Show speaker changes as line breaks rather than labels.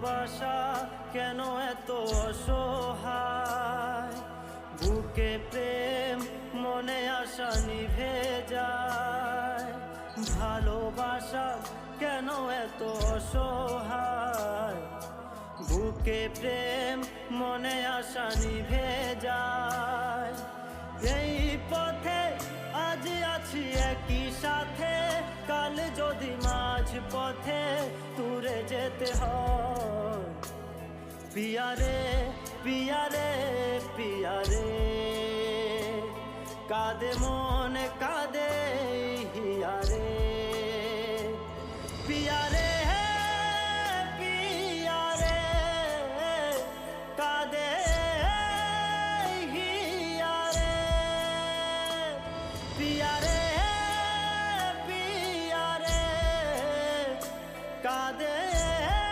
ভালোবাসা কেন এত অসহায়, বুকে প্রেম মনে আশা নিভে যায়। ভালোবাসা কেন এত অসহায়, বুকে প্রেম মনে আশা নিভে যায়। এই পথে আজ আছি একই সাথে, কাল যদি মাঝ পথে দূরে যেতে হয়। পিয়ারে পিয়ারে পিয়ারে, কাঁদে মন কাঁদে